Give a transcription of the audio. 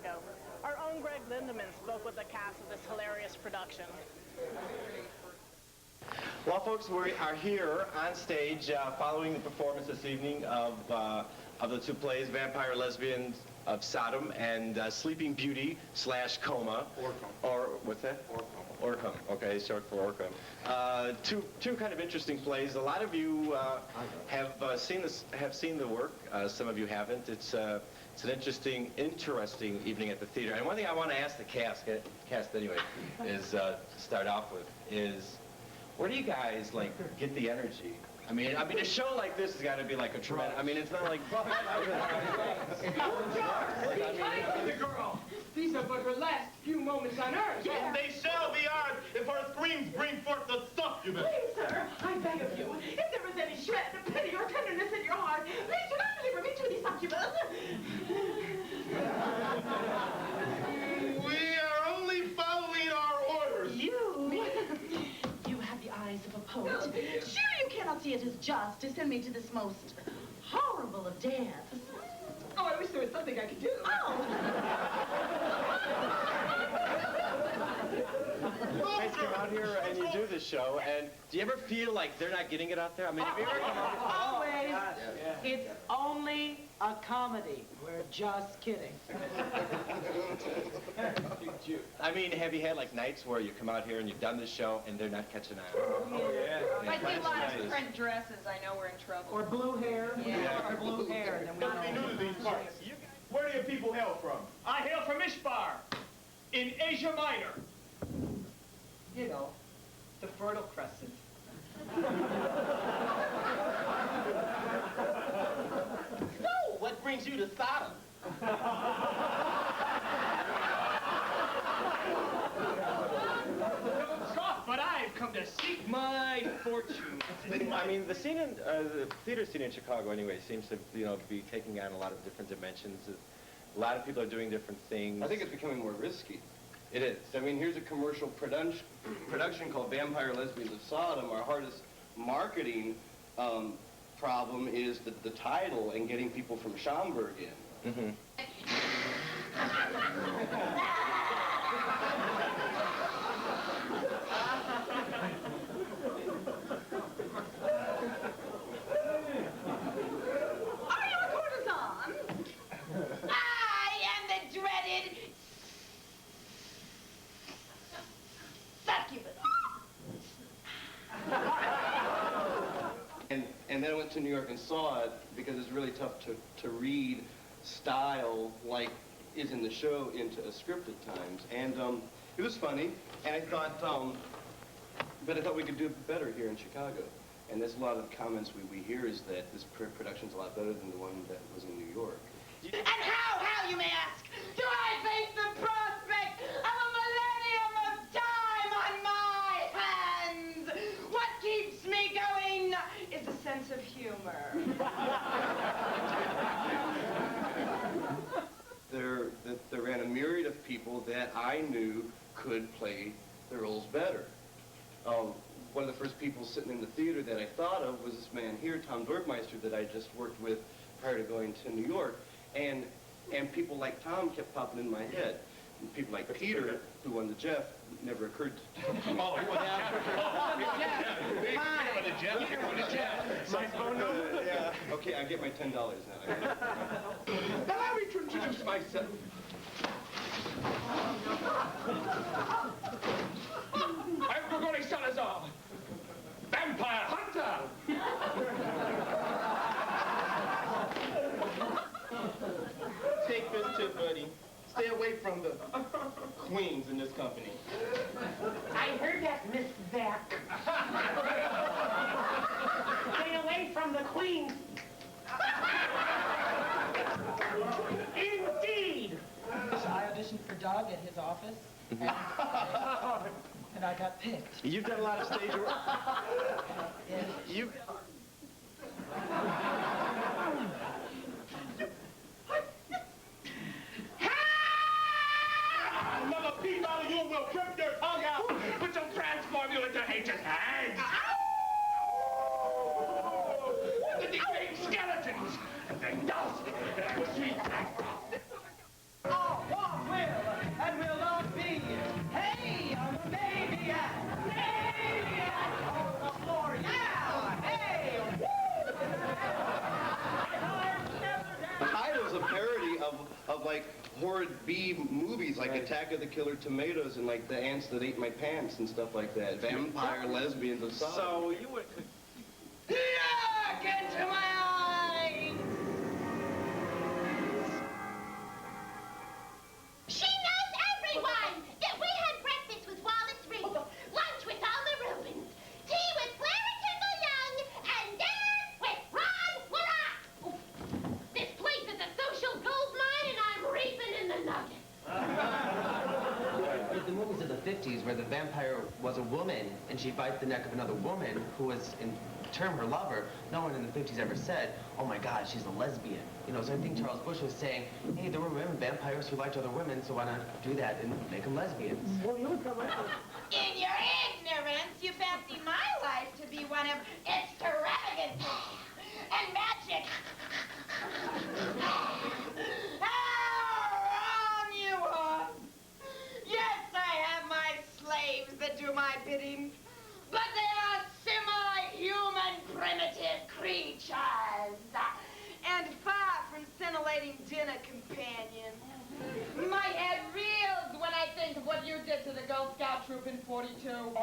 Chicago. Our own Greg Lindemann spoke with the cast of this hilarious production. Well, folks, we are here on stage following the performance this evening of the two plays, Vampire Lesbians of Sodom and Sleeping Beauty / Coma. Orcum. Or, what's that? Orcum. Orcum, okay, short for Orcum. Two kind of interesting plays. A lot of you have seen the work. Some of you haven't. It's an interesting evening at the theater. And one thing I want to ask the cast anyway, is start off with is, where do you guys like get the energy? I mean, a show like this has got to be like a tremendous. I mean, it's not like. The girl. These are but her last few moments on earth. Yeah. They shall be ours if her screams bring forth the succubus. Please, sir, I beg of you, if there was any shred of pity or tenderness in your heart, please do not deliver me to the succubus. We are only following our orders. You have the eyes of a poet. Sure you cannot see it as just to send me to this most horrible of deaths. Oh, I wish there was something I could do. Oh! You guys come out here and you do this show, and do you ever feel like they're not getting it out there? I mean, have you ever come out here? Always. Yeah. It's only a comedy. We're just kidding. I mean, have you had like nights where you come out here and you've done this show and they're not catching on? Oh, yeah. If I see a lot of print dresses, I know we're in trouble. Or blue hair. Yeah. Or blue hair. Then we Don't be new to these parts. Where do your people hail from? I hail from Ishbar, in Asia Minor. You know, the Fertile Crescent. So, what brings you to Sodom? But I've come to seek my fortune. I mean, the scene in the theater scene in Chicago, anyway, seems to be taking on a lot of different dimensions. A lot of people are doing different things. I think it's becoming more risky. It is. I mean, here's a commercial production called Vampire Lesbians of Sodom. Our hardest marketing problem is the title and getting people from Schaumburg in. Mm-hmm. Are you a courtesan? I am the dreaded succubus. And then I went to New York and saw it because it's really tough to read style like is in the show into a script at times. And it was funny, and I thought, but I thought we could do it better here in Chicago. And there's a lot of the comments we hear is that this production's a lot better than the one that was in New York. And how, you may ask, do I face the prospect of a millennium of time on my hands? What keeps me going is a sense of humor. There ran a myriad of people that I knew could play the roles better. One of the first people sitting in the theater that I thought of was this man here, Tom Dorfmeister, that I just worked with prior to going to New York. And people like Tom kept popping in my head. And people like Peter, who won the Jeff, never occurred to me. Oh, he won the Jeff. He won the Jeff. My phone number? Yeah. Okay, I get my $10 now. Allow me to introduce myself. I'm Grigori Salazar, vampire hunter. Take this tip, buddy. Stay away from the queens in this company. I heard that, Miss Zack. Stay away from the queen. Indeed. I auditioned for Doug at his office, and I got picked. You've done a lot of stage work. Yes. You. Another peep out of you will rip your tongue out, which will transform you into hatred hags. The decaying skeletons, and then dust, and sweet. Oh, like horrid B movies like Attack of the Killer Tomatoes and like The Ants That Ate My Pants and stuff like that. Vampire Lesbians of Sodom. So you would... Look into my eyes! She knows everyone! That we had breakfast with Wallace Reed, lunch with Alma Rubens, tea with Clara Kimball Young, and dinner with Ron Woodrock! This place is a social gold mine, and I'm reaping in the nuggets. The movies of the 50s where the vampire was a woman and she bites the neck of another woman who was in turn her lover, no one in the 50s ever said, oh my God, she's a lesbian. You know, so I think Charles Busch was saying, hey, there were women vampires who liked other women, so why not do that and make them lesbians? In your ignorance, you fancy my life to be one of extravagance and magic. How wrong you are! Yes, I have my slaves that do my bidding, but they are semi-human primitive creatures, and far from scintillating dinner companions. My head reels when I think of what you did to the Girl Scout troop in 42.